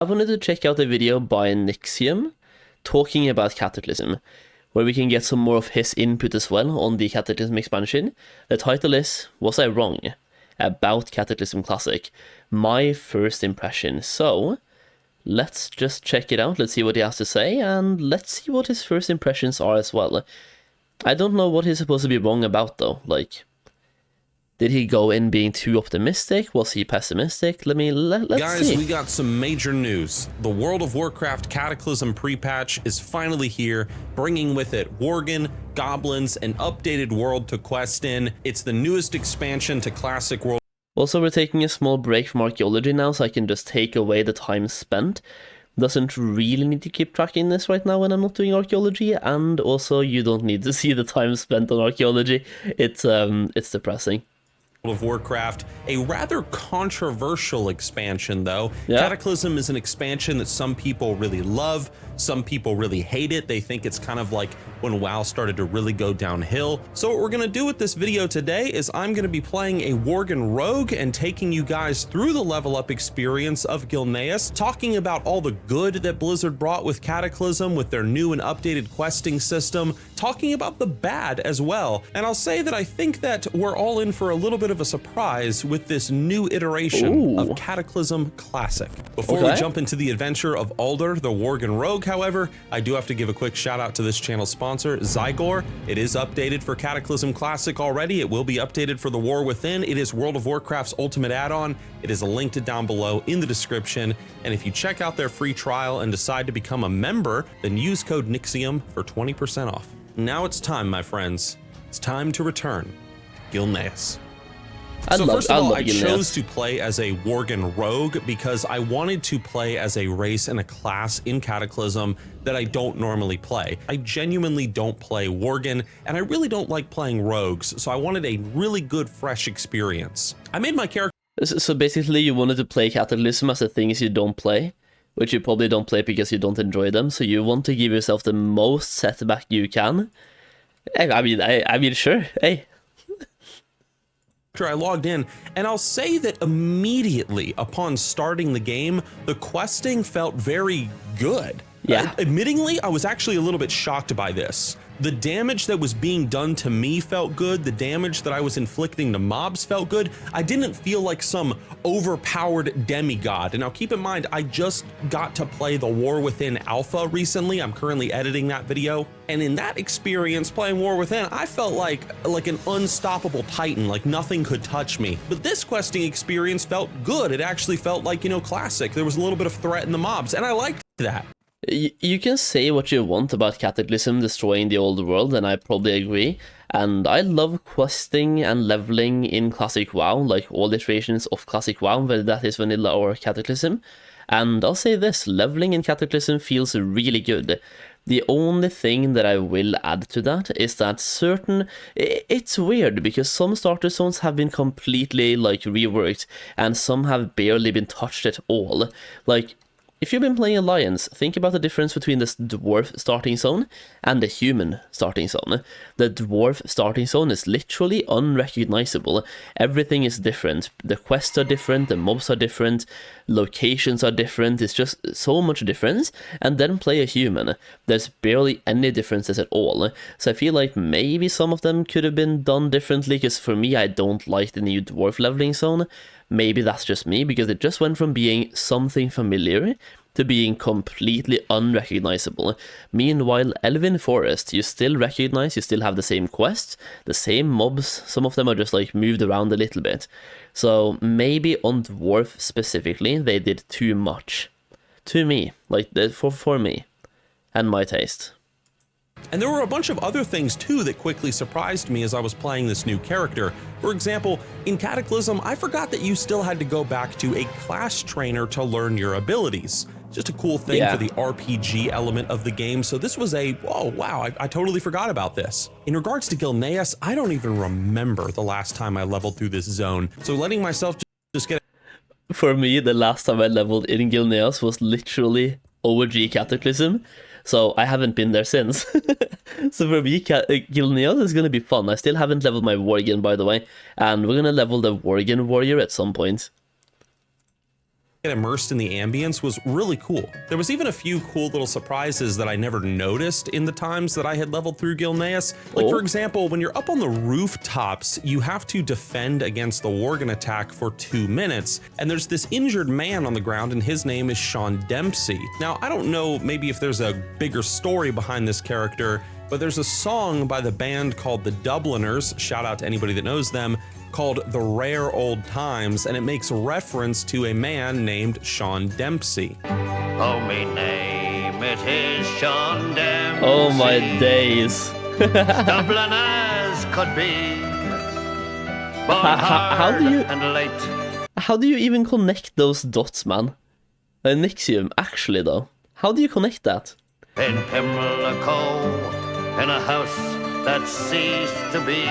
I wanted to check out a video by Nixium talking about Cataclysm, where we can get some more of his input as well on the Cataclysm expansion. The title is, Was I Wrong? About Cataclysm Classic. My first impression. So, let's just check it out, let's see what he has to say, and let's see what his first impressions are as well. I don't know what he's supposed to be wrong about though, like... Did he go in being too optimistic? Was he pessimistic? Let's Guys, see. we got some major news. The World of Warcraft Cataclysm pre-patch is finally here, bringing with it Worgen, goblins, an updated world to quest in. It's the newest expansion to Classic World. Also, we're taking a small break from archaeology now, so I can just take away the time spent. Doesn't really need to keep tracking this right now when I'm not doing archaeology, and also you don't need to see the time spent on archaeology. It's depressing. Of Warcraft, a rather controversial expansion though. Yeah. Cataclysm is an expansion that some people really love, some people really hate it. They think it's kind of like when WoW started to really go downhill. So what we're gonna do with this video today is I'm gonna be playing a Worgen rogue and taking you guys through the level up experience of Gilneas, talking about all the good that Blizzard brought with Cataclysm with their new and updated questing system, talking about the bad as well. And I'll say that I think that we're all in for a little bit of a surprise with this new iteration of Cataclysm Classic. Before we jump into the adventure of Alder, the Worgen rogue, however, I do have to give a quick shout out to this channel's sponsor, Zygor. It is updated for Cataclysm Classic already. It will be updated for the War Within. It is World of Warcraft's ultimate add-on. It is linked down below in the description. And if you check out their free trial and decide to become a member, then use code Nixium for 20% off. Now it's time, my friends. It's time to return Gilneas. So first of all, I chose to play as a Worgen rogue because I wanted to play as a race and a class in Cataclysm that I don't normally play. I genuinely don't play Worgen, and I really don't like playing rogues, so I wanted a really good, fresh experience. I made my character... So basically you wanted to play Cataclysm as the things you don't play, which you probably don't play because you don't enjoy them, so you want to give yourself the most setback you can. I mean, sure, hey. I logged in, and I'll say that immediately upon starting the game, the questing felt very good. Yeah. Admittingly, I was actually a little bit shocked by this. The damage that was being done to me felt good. The damage that I was inflicting to mobs felt good. I didn't feel like some overpowered demigod. And now keep in mind, I just got to play the War Within alpha recently. I'm currently editing that video. And in that experience playing War Within, I felt like an unstoppable titan, like nothing could touch me. But this questing experience felt good. It actually felt like, you know, classic. There was a little bit of threat in the mobs, and I liked that. You can say what you want about Cataclysm destroying the old world, and I probably agree. And I love questing and leveling in Classic WoW, like all iterations of Classic WoW, whether that is Vanilla or Cataclysm. And I'll say this, leveling in Cataclysm feels really good. The only thing that I will add to that is that it's weird because some starter zones have been completely like reworked and some have barely been touched at all. Like, if you've been playing Alliance, think about the difference between the dwarf starting zone and the human starting zone. The dwarf starting zone is literally unrecognizable. Everything is different. The quests are different, the mobs are different, locations are different. It's just so much difference. And then play a human. There's barely any differences at all. So I feel like maybe some of them could have been done differently, because for me, I don't like the new dwarf leveling zone. Maybe that's just me, because it just went from being something familiar to being completely unrecognizable. Meanwhile, Elven Forest, you still recognize, you still have the same quests, the same mobs, some of them are just like moved around a little bit. So maybe on Dwarf specifically, they did too much. To me, like for me, and my taste. And there were a bunch of other things too that quickly surprised me as I was playing this new character. For example, in Cataclysm, I forgot that you still had to go back to a class trainer to learn your abilities. Just a cool thing for the RPG element of the game. So this was oh wow, I totally forgot about this. In regards to Gilneas, I don't even remember the last time I leveled through this zone. So letting myself just get... For me, the last time I leveled in Gilneas was literally OG Cataclysm. So I haven't been there since. So for me, Gilneas is going to be fun. I still haven't leveled my Worgen, by the way. And we're going to level the Worgen warrior at some point. get immersed in the ambience was really cool. There was even a few cool little surprises that I never noticed in the times that I had leveled through Gilneas. Like for example, when you're up on the rooftops, you have to defend against the Worgen attack for 2 minutes, and there's this injured man on the ground and his name is Sean Dempsey. Now, I don't know maybe if there's a bigger story behind this character, but there's a song by the band called the Dubliners, shout out to anybody that knows them, called The Rare Old Times, and it makes reference to a man named Sean Dempsey. Oh, me name, it is Sean Dempsey. Oh my days. Dublin as could be. How do you even connect those dots, man? Nixium, actually though. How do you connect that? In Pimlico, in a house that ceased to be.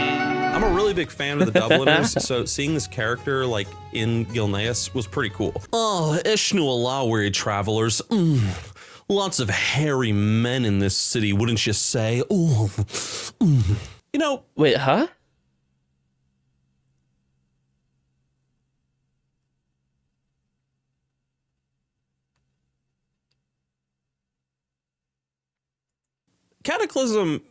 I'm a really big fan of the Dubliners, so seeing this character like in Gilneas was pretty cool. Oh, Ishnu Alawi travelers. Lots of hairy men in this city, wouldn't you say? Ooh. You know... Wait, huh? Cataclysm,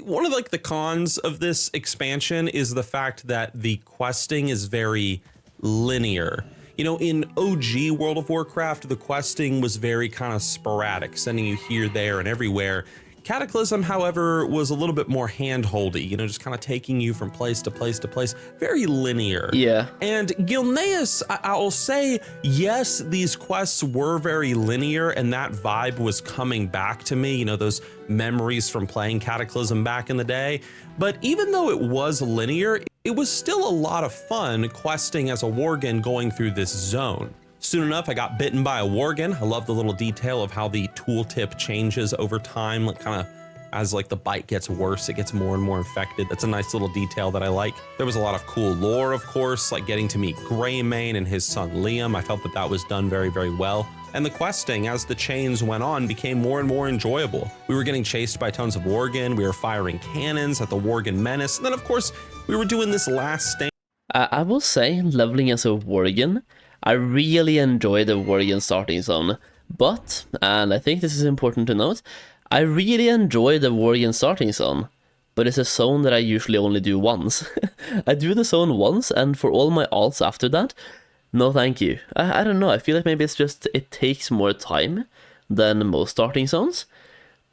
one of like the cons of this expansion is the fact that the questing is very linear. You know, in OG World of Warcraft, the questing was very kind of sporadic, sending you here, there, and everywhere. Cataclysm, however, was a little bit more hand-holdy, you know, just kind of taking you from place to place to place, very linear. Yeah. And Gilneas, I'll say, yes, these quests were very linear, and that vibe was coming back to me, you know, those memories from playing Cataclysm back in the day. But even though it was linear, it was still a lot of fun questing as a Worgen going through this zone. Soon enough, I got bitten by a Worgen. I love the little detail of how the tooltip changes over time, like kind of as like the bite gets worse, it gets more and more infected. That's a nice little detail that I like. There was a lot of cool lore, of course, like getting to meet Greymane and his son Liam. I felt that that was done very, very well. And the questing, as the chains went on, became more and more enjoyable. We were getting chased by tons of Worgen. We were firing cannons at the Worgen menace. And then, of course, we were doing this last stand. I will say, leveling as a Worgen, I really enjoy the Worgen starting zone, but, and I think this is important to note, I really enjoy the Worgen starting zone, but it's a zone that I usually only do once. I do the zone once, and for all my alts after that, no thank you. I don't know, I feel like maybe it's just, it takes more time than most starting zones,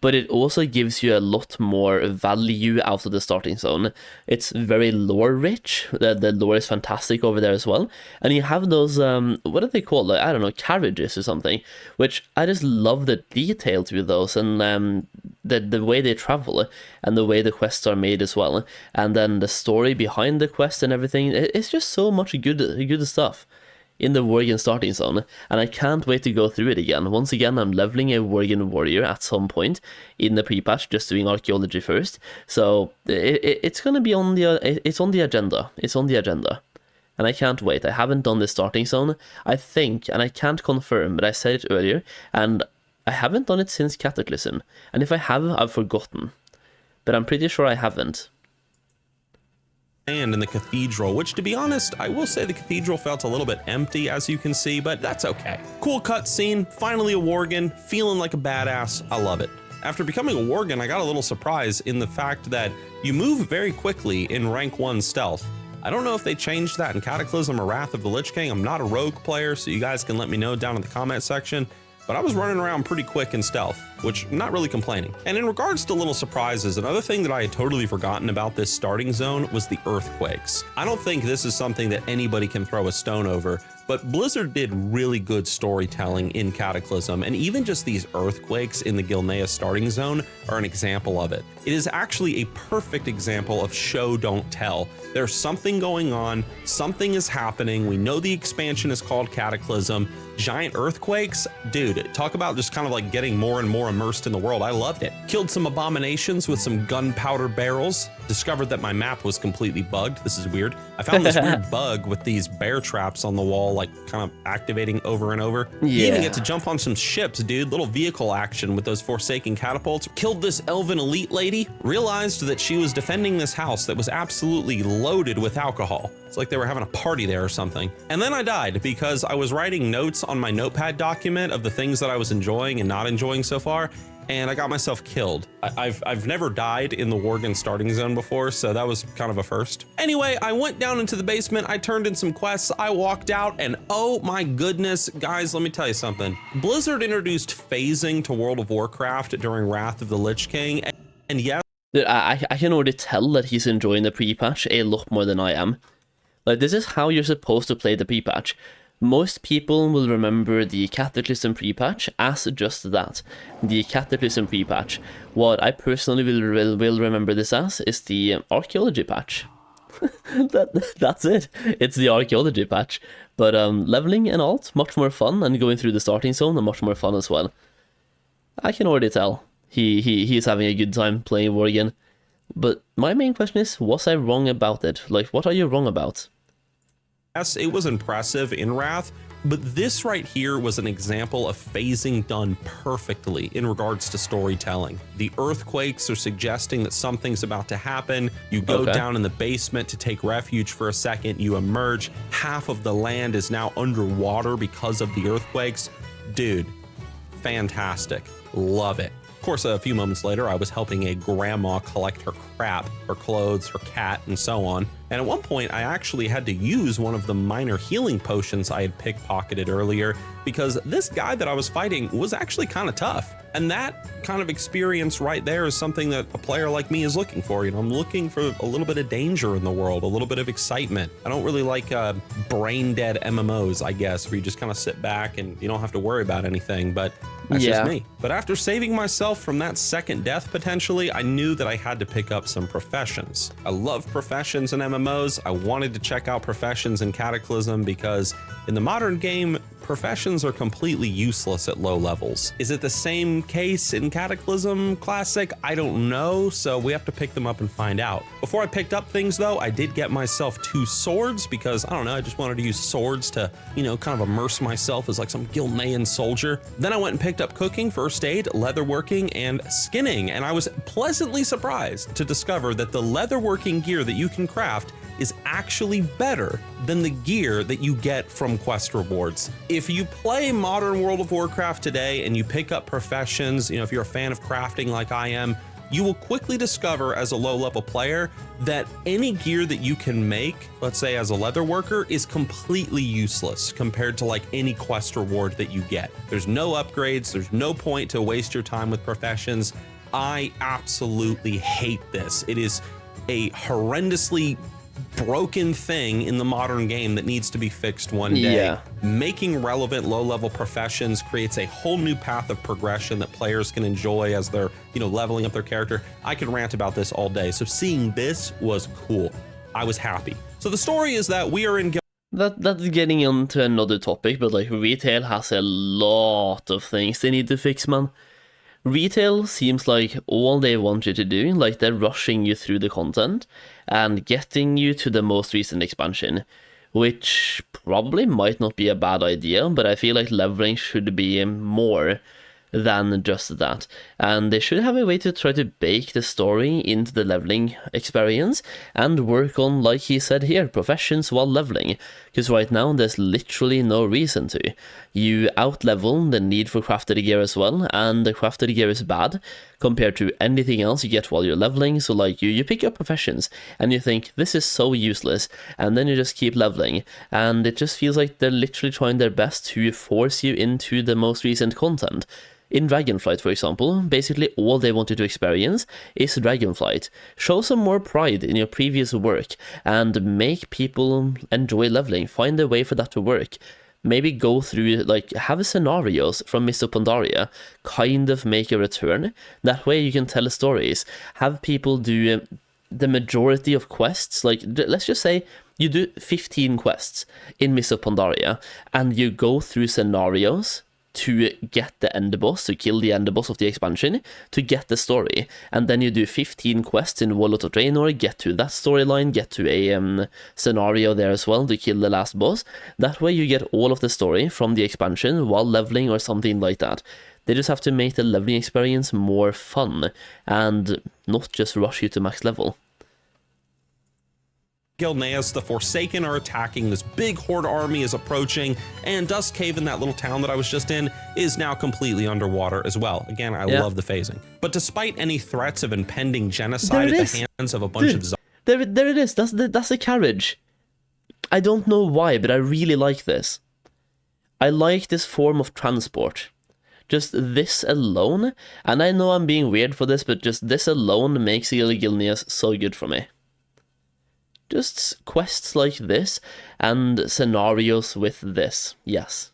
but it also gives you a lot more value out of the starting zone. It's very lore rich, the lore is fantastic over there as well, and you have those, what are they called, like, I don't know, carriages or something, which I just love the detail to those, and the way they travel, and the way the quests are made as well, and then the story behind the quest and everything, it's just so much good stuff in the Worgen starting zone, and I can't wait to go through it again. Once again, I'm leveling a Worgen warrior at some point in the pre-patch, just doing archaeology first, so it's gonna be on the it's on the agenda. It's on the agenda, and I can't wait. I haven't done the starting zone, I think, and I can't confirm, but I said it earlier, and I haven't done it since Cataclysm, and if I have, I've forgotten, but I'm pretty sure I haven't. And in the cathedral, which, to be honest, I will say the cathedral felt a little bit empty, as you can see, but that's okay. Cool cutscene, finally a Worgen, feeling like a badass, I love it. After becoming a Worgen, I got a little surprise in the fact that you move very quickly in rank 1 stealth. I don't know if they changed that in Cataclysm or Wrath of the Lich King. I'm not a rogue player, so you guys can let me know down in the comment section, but I was running around pretty quick in stealth, which I'm not really complaining. And in regards to little surprises, another thing that I had totally forgotten about this starting zone was the earthquakes. I don't think this is something that anybody can throw a stone over, but Blizzard did really good storytelling in Cataclysm, and even just these earthquakes in the Gilneas starting zone are an example of it. It is actually a perfect example of show don't tell. There's something going on, something is happening, we know the expansion is called Cataclysm, giant earthquakes, dude, talk about just kind of like getting more and more immersed in the world. I loved it. Killed some abominations with some gunpowder barrels, discovered that my map was completely bugged. This is weird. I found this weird bug with these bear traps on the wall, like kind of activating over and over. You even get to jump on some ships, dude. Little vehicle action with those Forsaken catapults. Killed this elven elite lady, realized that she was defending this house that was absolutely loaded with alcohol. It's like they were having a party there or something. And then I died because I was writing notes on my notepad document of the things that I was enjoying and not enjoying so far, and I got myself killed. I've never died in the Worgen starting zone before, so that was kind of a first. Anyway, I went down into the basement, I turned in some quests, I walked out, and oh my goodness, guys, let me tell you something. Blizzard introduced phasing to World of Warcraft during Wrath of the Lich King, and yes, dude, I can already tell that he's enjoying the pre-patch a lot more than I am. Like, this is how you're supposed to play the pre-patch. Most people will remember the Cataclysm pre-patch as just that, the Cataclysm pre-patch. What I personally will remember this as is the Archaeology patch. That's it. It's the Archaeology patch. But leveling and alt, much more fun, and going through the starting zone are much more fun as well. I can already tell he's having a good time playing Worgen. But my main question is, was I wrong about it? Like, what are you wrong about? yes, it was impressive in Wrath, but this right here was an example of phasing done perfectly in regards to storytelling. The earthquakes are suggesting that something's about to happen. You go down in the basement to take refuge for a second, you emerge. Half of the land is now underwater because of the earthquakes. Dude, fantastic. Love it. Of course, a few moments later, I was helping a grandma collect her crap, her clothes, her cat, and so on. And at one point, I actually had to use one of the minor healing potions I had pickpocketed earlier because this guy that I was fighting was actually kind of tough. And that kind of experience right there is something that a player like me is looking for. You know, I'm looking for a little bit of danger in the world, a little bit of excitement. I don't really like brain dead MMOs, I guess, where you just kind of sit back and you don't have to worry about anything, but that's just me. But after saving myself from that second death potentially, I knew that I had to pick up some professions. I love professions in MMOs. I wanted to check out professions in Cataclysm because in the modern game, professions are completely useless at low levels. Is it the same case in Cataclysm Classic? I don't know, so we have to pick them up and find out. Before I picked up things though, I did get myself 2 swords because, I don't know, I just wanted to use swords to, you know, kind of immerse myself as like some Gilnean soldier. Then I went and picked up cooking, first aid, leatherworking, and skinning, and I was pleasantly surprised to discover that the leatherworking gear that you can craft is actually better than the gear that you get from quest rewards. If you play modern World of Warcraft today and you pick up professions, you know, if you're a fan of crafting like I am, you will quickly discover as a low-level player that any gear that you can make, let's say as a leather worker, is completely useless compared to like any quest reward that you get. There's no upgrades, there's no point to waste your time with professions. I absolutely hate this. It is a horrendously broken thing in the modern game that needs to be fixed one day. Making relevant low-level professions creates a whole new path of progression that players can enjoy as they're, you know, leveling up their character. I could rant about this all day. So seeing this was cool. I was happy. So the story is that we are in That's getting into another topic, but like retail has a lot of things they need to fix, man. Retail seems like all they want you to do, like they're rushing you through the content and getting you to the most recent expansion, which probably might not be a bad idea, but I feel like leveling should be more than just that, and they should have a way to try to bake the story into the leveling experience and work on, like he said here, professions while leveling, because right now there's literally no reason to. You out-level the need for crafted gear as well, and the crafted gear is bad compared to anything else you get while you're leveling. So like you pick up professions and you think this is so useless, and then you just keep leveling, and it just feels like they're literally trying their best to force you into the most recent content. In Dragonflight, for example, basically all they want you to experience is Dragonflight. Show some more pride in your previous work and make people enjoy leveling. Find a way for that to work. Maybe go through, like, have scenarios from Mists of Pandaria kind of make a return. That way you can tell stories. Have people do the majority of quests. Like, let's just say you do 15 quests in Mists of Pandaria and you go through scenarios to get the end boss, to kill the end boss of the expansion, to get the story. And then you do 15 quests in Warlord of Draenor, get to that storyline, get to a scenario there as well to kill the last boss. That way you get all of the story from the expansion while leveling or something like that. They just have to make the leveling experience more fun and not just rush you to max level. Gilneas, the Forsaken are attacking. This big horde army is approaching, and Dust Cave in that little town that I was just in is now completely underwater as well. Again, I love the phasing. But despite any threats of impending genocide at the hands of a bunch of zombies... There it is. That's the carriage. I don't know why, but I really like this. I like this form of transport. Just this alone, and I know I'm being weird for this, but just this alone makes Gilneas so good for me. Just quests like this and scenarios with this, yes.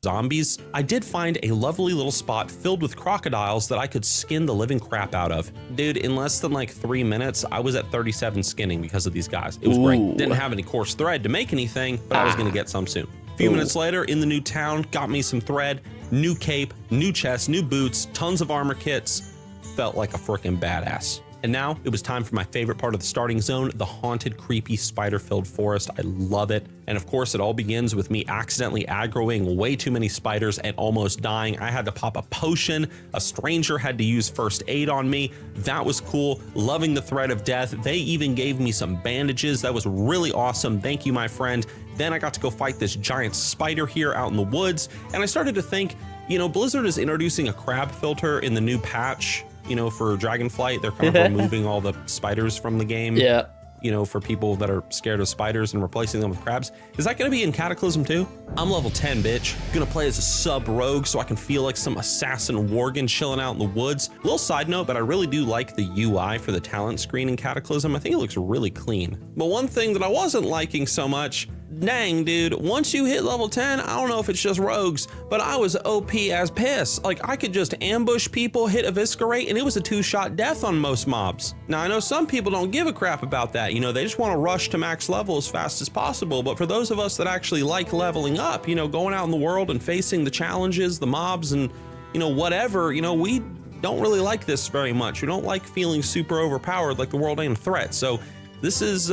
Zombies, I did find a lovely little spot filled with crocodiles that I could skin the living crap out of. Dude, in less than like 3 minutes, I was at 37 skinning because of these guys. It was great. Didn't have any coarse thread to make anything, but I was gonna get some soon. A few minutes later, in the new town, got me some thread, new cape, new chest, new boots, tons of armor kits. Felt like a freaking badass. And now it was time for my favorite part of the starting zone, the haunted, creepy, spider-filled forest. I love it. And of course, it all begins with me accidentally aggroing way too many spiders and almost dying. I had to pop a potion. A stranger had to use first aid on me. That was cool. Loving the threat of death. They even gave me some bandages. That was really awesome. Thank you, my friend. Then I got to go fight this giant spider here out in the woods. And I started to think, you know, Blizzard is introducing a crab filter in the new patch. You know, for Dragonflight, they're kind of removing all the spiders from the game. Yeah. You know, for people that are scared of spiders and replacing them with crabs. Is that going to be in Cataclysm too? I'm level 10, bitch. Gonna play as a sub rogue so I can feel like some assassin Worgen chilling out in the woods. Little side note, but I really do like the UI for the talent screen in Cataclysm. I think it looks really clean. But one thing that I wasn't liking so much, dang, dude, once you hit level 10, I don't know if it's just rogues, but I was OP as piss. Like, I could just ambush people, hit eviscerate, and it was a 2-shot death on most mobs. Now, I know some people don't give a crap about that. You know, they just want to rush to max level as fast as possible. But for those of us that actually like leveling up, you know, going out in the world and facing the challenges, the mobs, and, you know, whatever, you know, we don't really like this very much. We don't like feeling super overpowered like the world ain't a threat. So this is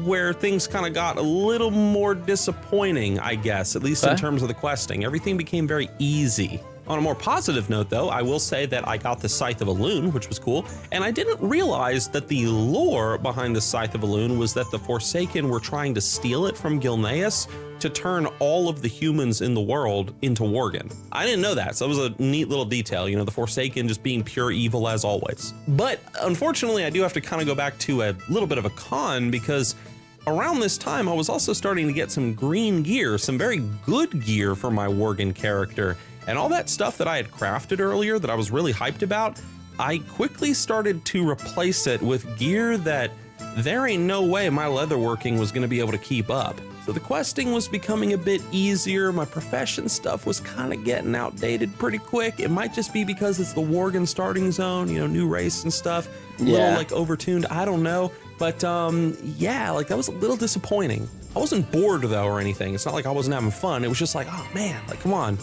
where things kind of got a little more disappointing, I guess, at least in terms of the questing. Everything became very easy. On a more positive note, though, I will say that I got the Scythe of Elune, which was cool, and I didn't realize that the lore behind the Scythe of Elune was that the Forsaken were trying to steal it from Gilneas to turn all of the humans in the world into Worgen. I didn't know that, so it was a neat little detail, you know, the Forsaken just being pure evil as always. But unfortunately, I do have to kind of go back to a little bit of a con, because around this time, I was also starting to get some green gear, some very good gear for my Worgen character. And all that stuff that I had crafted earlier that I was really hyped about, I quickly started to replace it with gear that there ain't no way my leatherworking was going to be able to keep up. So the questing was becoming a bit easier. My profession stuff was kind of getting outdated pretty quick. It might just be because it's the Worgen starting zone, you know, new race and stuff. A little like overtuned, I don't know. But yeah, like that was a little disappointing. I wasn't bored though or anything. It's not like I wasn't having fun. It was just like, oh man, like come on.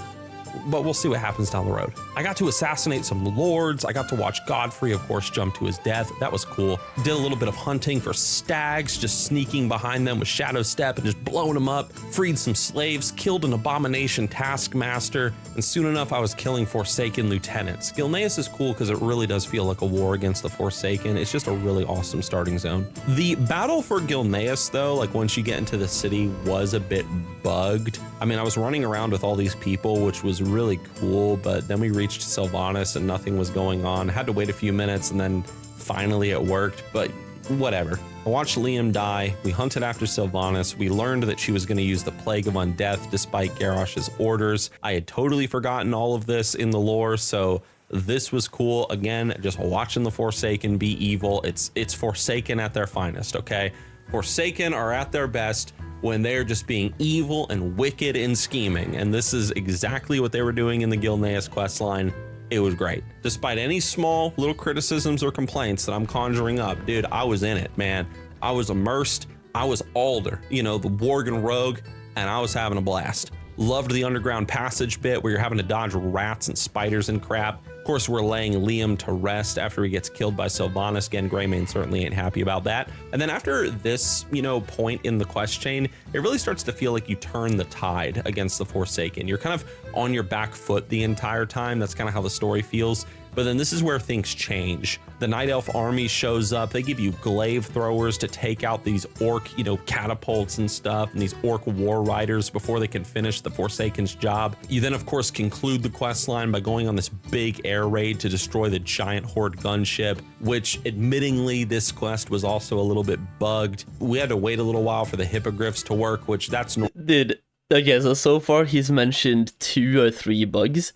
But we'll see what happens down the road. I got to assassinate some lords. I got to watch Godfrey, of course, jump to his death. That was cool. Did a little bit of hunting for stags, just sneaking behind them with Shadow Step and just blowing them up. Freed some slaves, killed an abomination taskmaster, and soon enough I was killing Forsaken lieutenants. Gilneas is cool because it really does feel like a war against the Forsaken. It's just a really awesome starting zone. The battle for Gilneas, though, like once you get into the city, was a bit bugged. I mean, I was running around with all these people, which was really cool, but then we reached Sylvanas and nothing was going on. I had to wait a few minutes and then finally it worked, but whatever. I watched Liam die. We hunted after Sylvanas. We learned that she was going to use the Plague of Undeath despite Garrosh's orders. I had totally forgotten all of this in the lore, so this was cool. Again, just watching the Forsaken be evil. It's Forsaken at their finest, okay? Forsaken are at their best when they're just being evil and wicked and scheming. And this is exactly what they were doing in the Gilneas questline. It was great. Despite any small little criticisms or complaints that I'm conjuring up, dude, I was in it, man. I was immersed. I was Alder, you know, the Worgen rogue, and I was having a blast. Loved the underground passage bit where you're having to dodge rats and spiders and crap. Of course, we're laying Liam to rest after he gets killed by Sylvanas. Again, Greymane certainly ain't happy about that. And then after this, point in the quest chain, it really starts to feel like you turn the tide against the Forsaken. You're kind of on your back foot the entire time. That's kind of how the story feels. But then this is where things change. The Night Elf army shows up. They give you glaive throwers to take out these orc, catapults and stuff, and these orc war riders before they can finish the Forsaken's job. You then, of course, conclude the quest line by going on this big air raid to destroy the giant horde gunship, which admittingly, this quest was also a little bit bugged. We had to wait a little while for the hippogriffs to work, which that's no— Dude, okay, so far he's mentioned 2 or 3 bugs.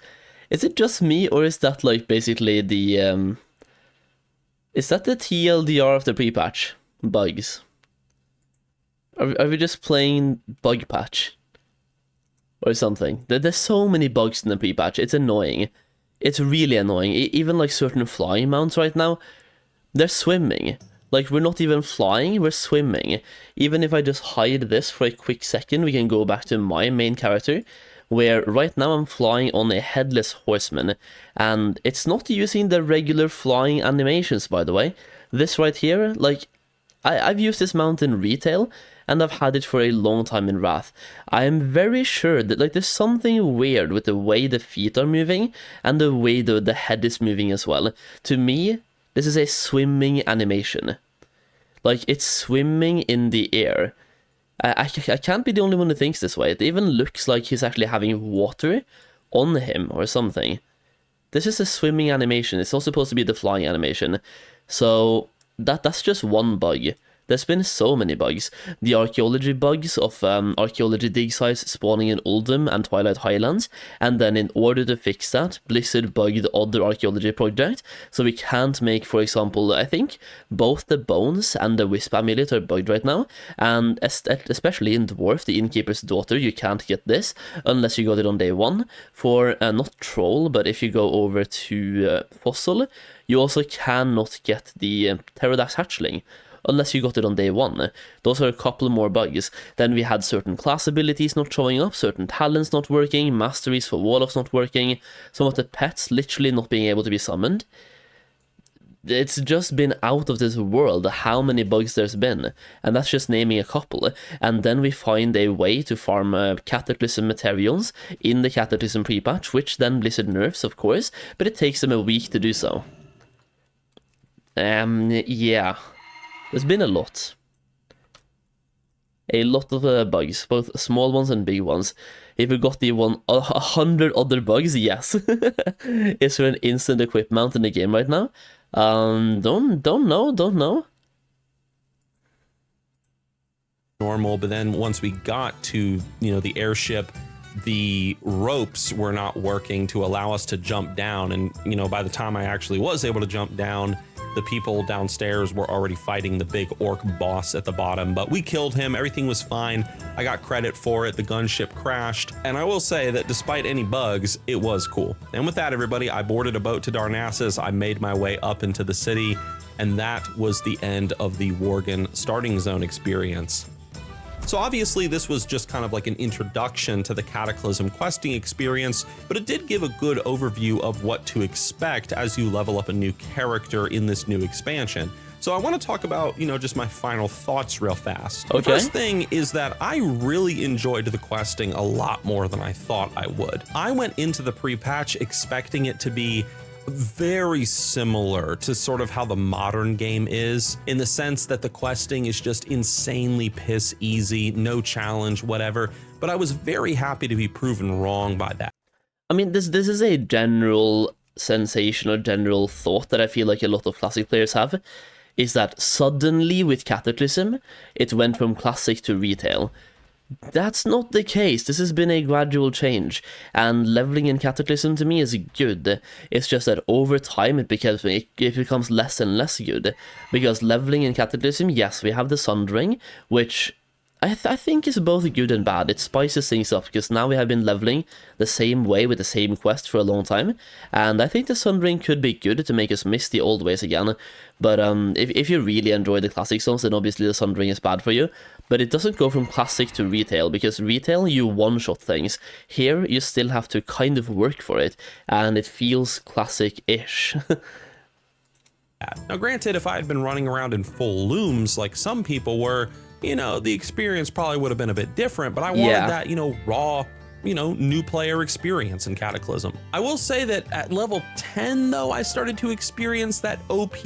Is it just me, or is that like basically the is that the TLDR of the pre-patch bugs? Are we just playing bug patch or something? There's so many bugs in the pre-patch. It's annoying. It's really annoying. Even like certain flying mounts right now, they're swimming. Like, we're not even flying, we're swimming. Even if I just hide this for a quick second, we can go back to my main character, where right now I'm flying on a headless horseman, and it's not using the regular flying animations, by the way. This right here, like, I've used this mount in retail, and I've had it for a long time in Wrath. I am very sure that, like, there's something weird with the way the feet are moving, and the way the head is moving as well. To me, this is a swimming animation. Like, it's swimming in the air. I can't be the only one who thinks this way. It even looks like he's actually having water on him or something. This is a swimming animation. It's not supposed to be the flying animation. So that's just one bug. There's been so many bugs. The archaeology bugs of archaeology dig sites spawning in Uldum and Twilight Highlands, and then in order to fix that, Blizzard bugged the other archaeology project, so we can't make, for example, I think both the bones and the wisp amulet are bugged right now, and especially in Dwarf, the Innkeeper's Daughter, you can't get this unless you got it on day 1. For, not Troll, but if you go over to Fossil, you also cannot get the Pterodax Hatchling unless you got it on day 1. Those are a couple more bugs. Then we had certain class abilities not showing up, certain talents not working, masteries for warlocks not working, some of the pets literally not being able to be summoned. It's just been out of this world how many bugs there's been, and that's just naming a couple. And then we find a way to farm Cataclysm materials in the Cataclysm pre-patch, which then Blizzard nerfs, of course, but it takes them a week to do so. Yeah. There's been a lot. A lot of bugs, both small ones and big ones. If we got the 100 other bugs, yes. Is there an instant equip mount in the game right now? Don't know. normal, but then once we got to, the airship, the ropes were not working to allow us to jump down. And, by the time I actually was able to jump down, the people downstairs were already fighting the big orc boss at the bottom, but we killed him. Everything was fine. I got credit for it. The gunship crashed. And I will say that despite any bugs, it was cool. And with that, everybody, I boarded a boat to Darnassus. I made my way up into the city, and that was the end of the Worgen starting zone experience. So obviously this was just kind of like an introduction to the Cataclysm questing experience, but it did give a good overview of what to expect as you level up a new character in this new expansion. So I want to talk about, just my final thoughts real fast. Okay. The first thing is that I really enjoyed the questing a lot more than I thought I would. I went into the pre-patch expecting it to be very similar to sort of how the modern game is, in the sense that the questing is just insanely piss easy, no challenge, whatever. But I was very happy to be proven wrong by that. I mean, this is a general sensation or general thought that I feel like a lot of Classic players have, is that suddenly with Cataclysm, it went from Classic to retail. That's not the case. This has been a gradual change, and leveling in Cataclysm to me is good. It's just that over time it becomes less and less good, because leveling in Cataclysm, yes, we have the Sundering, which I think it's both good and bad. It spices things up because now we have been leveling the same way with the same quest for a long time, and I think the Sundering could be good to make us miss the old ways again. But if you really enjoy the classic zones, then obviously the Sundering is bad for you. But it doesn't go from classic to retail, because retail you one-shot things. Here you still have to kind of work for it, and it feels classic-ish. Now granted, if I had been running around in full looms like some people were, you know, the experience probably would have been a bit different, but I wanted that, you know, raw, you know, new player experience in Cataclysm. I will say that at level 10 though, I started to experience that OP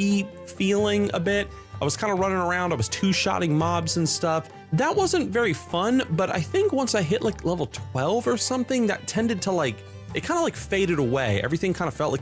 feeling a bit. I was kind of running around, I was two-shotting mobs and stuff. That wasn't very fun, but I think once I hit like level 12 or something, that tended to like, it kind of like faded away. Everything kind of felt like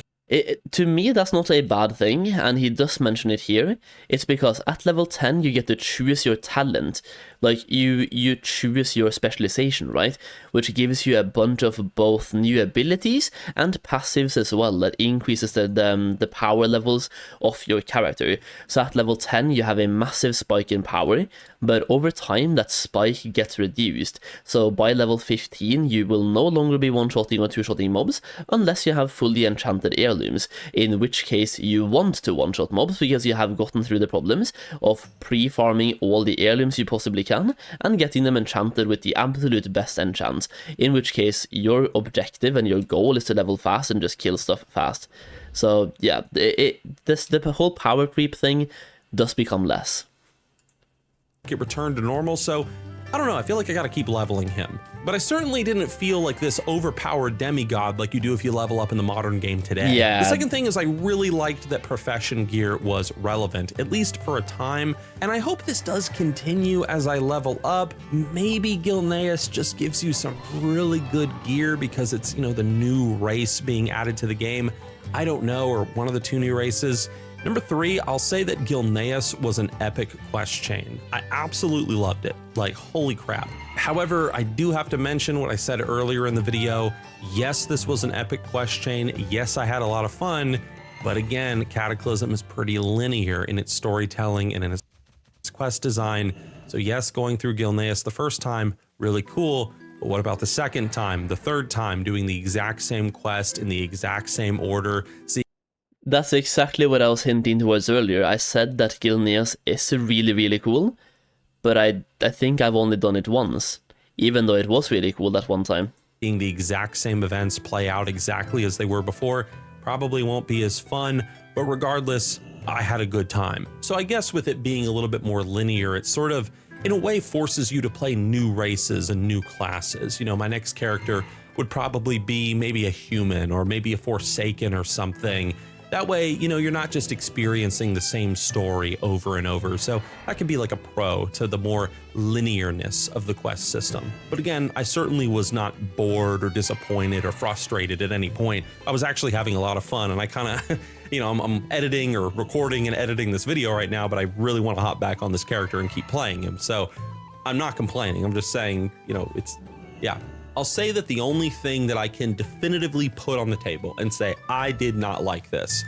To me, that's not a bad thing, and he does mention it here. It's because at level 10, you get to choose your talent. Like, you choose your specialization, right? Which gives you a bunch of both new abilities and passives as well that increases the power levels of your character. So at level 10, you have a massive spike in power, but over time, that spike gets reduced. So by level 15, you will no longer be one-shotting or two-shotting mobs unless you have fully enchanted heirlooms, in which case you want to one-shot mobs because you have gotten through the problems of pre-farming all the heirlooms you possibly can and getting them enchanted with the absolute best enchants, in which case your objective and your goal is to level fast and just kill stuff fast. So yeah, the whole power creep thing does become less. it returned to normal, so I don't know, I feel like I gotta keep leveling him. But I certainly didn't feel like this overpowered demigod like you do if you level up in the modern game today. Yeah. The second thing is I really liked that profession gear was relevant, at least for a time, and I hope this does continue as I level up. Maybe Gilneas just gives you some really good gear because it's, you know, the new race being added to the game. I don't know, or one of the two new races. Number 3, I'll say that Gilneas was an epic quest chain. I absolutely loved it, like holy crap. However, I do have to mention what I said earlier in the video. Yes, this was an epic quest chain. Yes, I had a lot of fun, but again, Cataclysm is pretty linear in its storytelling and in its quest design. So yes, going through Gilneas the first time, really cool. But what about the second time, the third time, doing the exact same quest in the exact same order? See, that's exactly what I was hinting towards earlier. I said that Gilneas is really, really cool, but I think I've only done it once, even though it was really cool that one time. Seeing the exact same events play out exactly as they were before probably won't be as fun, but regardless, I had a good time. So I guess with it being a little bit more linear, it sort of, in a way, forces you to play new races and new classes. You know, my next character would probably be maybe a human or maybe a Forsaken or something. That way, you know, you're not just experiencing the same story over and over. So that can be like a pro to the more linearness of the quest system. But again, I certainly was not bored or disappointed or frustrated at any point. I was actually having a lot of fun, and I kind of, you know, I'm editing or recording and editing this video right now, but I really want to hop back on this character and keep playing him. So I'm not complaining. I'm just saying, you know, it's, yeah. I'll say that the only thing that I can definitively put on the table and say I did not like this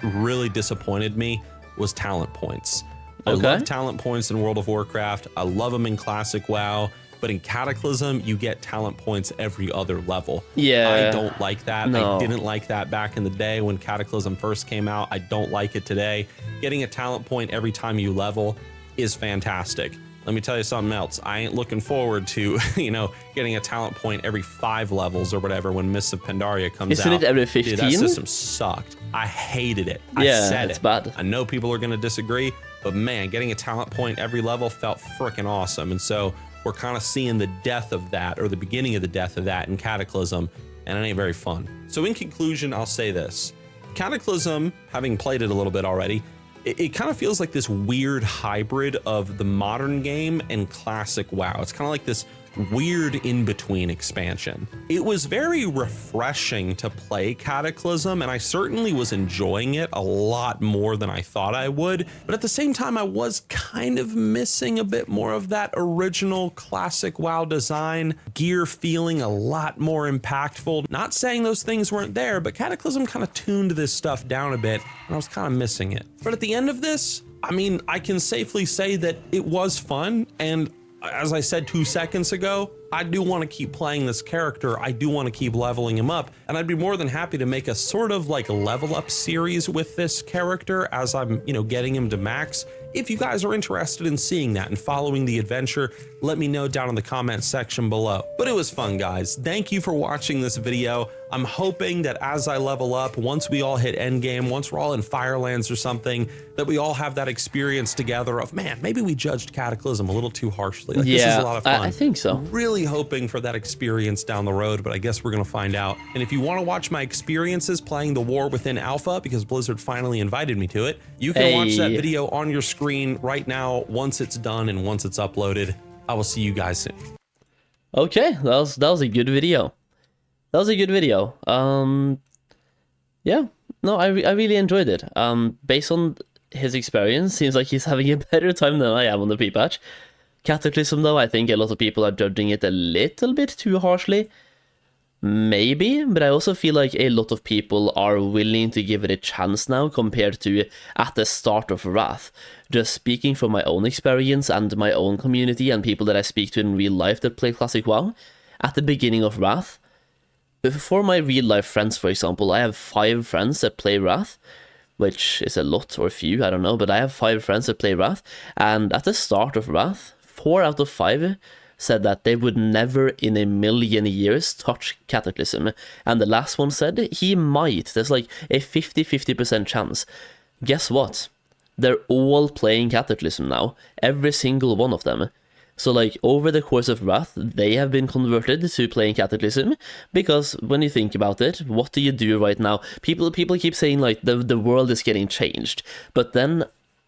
really disappointed me, was talent points. I love talent points in World of Warcraft. I love them in Classic WoW, but in Cataclysm, you get talent points every other level. Yeah. I don't like that. No. I didn't like that back in the day when Cataclysm first came out. I don't like it today. Getting a talent point every time you level is fantastic. Let me tell you something else. I ain't looking forward to, you know, getting a talent point every 5 levels or whatever when Mists of Pandaria comes out. Isn't it every 15? Dude, that system sucked. I hated it. Yeah, I said it's it. bad. I know people are going to disagree, but man, getting a talent point every level felt freaking awesome. And so we're kind of seeing the death of that, or the beginning of the death of that in Cataclysm, and it ain't very fun. So in conclusion, I'll say this. Cataclysm, having played it a little bit already, it kind of feels like this weird hybrid of the modern game and Classic WoW. It's kind of like this weird in-between expansion. It was very refreshing to play Cataclysm, and I certainly was enjoying it a lot more than I thought I would, but at the same time I was kind of missing a bit more of that original Classic WoW design, gear feeling a lot more impactful. Not saying those things weren't there, but Cataclysm kind of tuned this stuff down a bit, and I was kind of missing it. But at the end of this, I mean, I can safely say that it was fun, and as I said 2 seconds ago, I do want to keep playing this character. I do want to keep leveling him up, and I'd be more than happy to make a sort of like level up series with this character as I'm, getting him to max. If you guys are interested in seeing that and following the adventure, let me know down in the comments section below. But it was fun, guys. Thank you for watching this video. I'm hoping that as I level up, once we all hit endgame, once we're all in Firelands or something, that we all have that experience together of, man, maybe we judged Cataclysm a little too harshly. Like, this is a lot of fun. I think so. Really hoping for that experience down the road, but I guess we're gonna find out. And if you want to watch my experiences playing the War Within Alpha, because Blizzard finally invited me to it, you can watch that video on your screen right now once it's done and once it's uploaded. I will see you guys soon. Okay, that was a good video. That was a good video. Yeah, no, I really enjoyed it. Based on his experience, seems like he's having a better time than I am on the pre-patch. Cataclysm, though, I think a lot of people are judging it a little bit too harshly. Maybe, but I also feel like a lot of people are willing to give it a chance now compared to at the start of Wrath. Just speaking from my own experience and my own community and people that I speak to in real life that play Classic WoW, at the beginning of Wrath, for my real life friends, for example, I have 5 friends that play Wrath, which is a lot or few, I don't know, but I have 5 friends that play Wrath, and at the start of Wrath, 4 out of 5 said that they would never in a million years touch Cataclysm, and the last one said he might. There's like a 50-50% chance. Guess what? They're all playing Cataclysm now, every single one of them. So like over the course of Wrath, they have been converted to playing Cataclysm, because when you think about it, what do you do right now? People keep saying like the world is getting changed, but then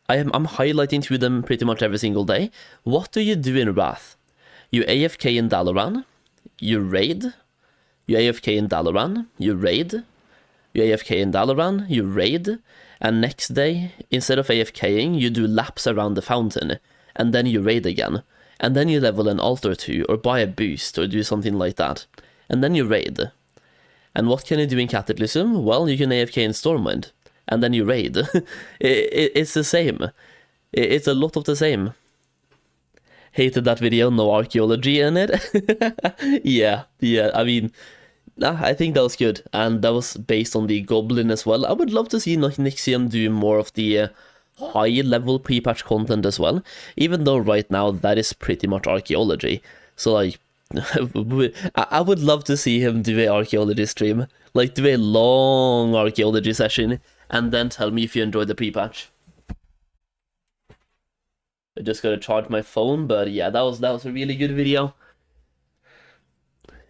I'm highlighting to them pretty much every single day. What do you do in Wrath? You AFK in Dalaran, you raid, you AFK in Dalaran, you raid, you AFK in Dalaran, you raid, and next day, instead of AFKing, you do laps around the fountain, and then you raid again, and then you level an altar 2, or buy a boost, or do something like that, and then you raid. And what can you do in Cataclysm? Well, you can AFK in Stormwind, and then you raid. It's the same. It's a lot of the same. Hated that video, no archaeology in it. yeah, I mean, I think that was good, and that was based on the Goblin as well. I would love to see Nixium do more of the high-level pre-patch content as well, even though right now that is pretty much archaeology. So, like, I would love to see him do an archaeology stream, like do a long archaeology session, and then tell me if you enjoyed the pre-patch. I just gotta charge my phone, but yeah, that was a really good video.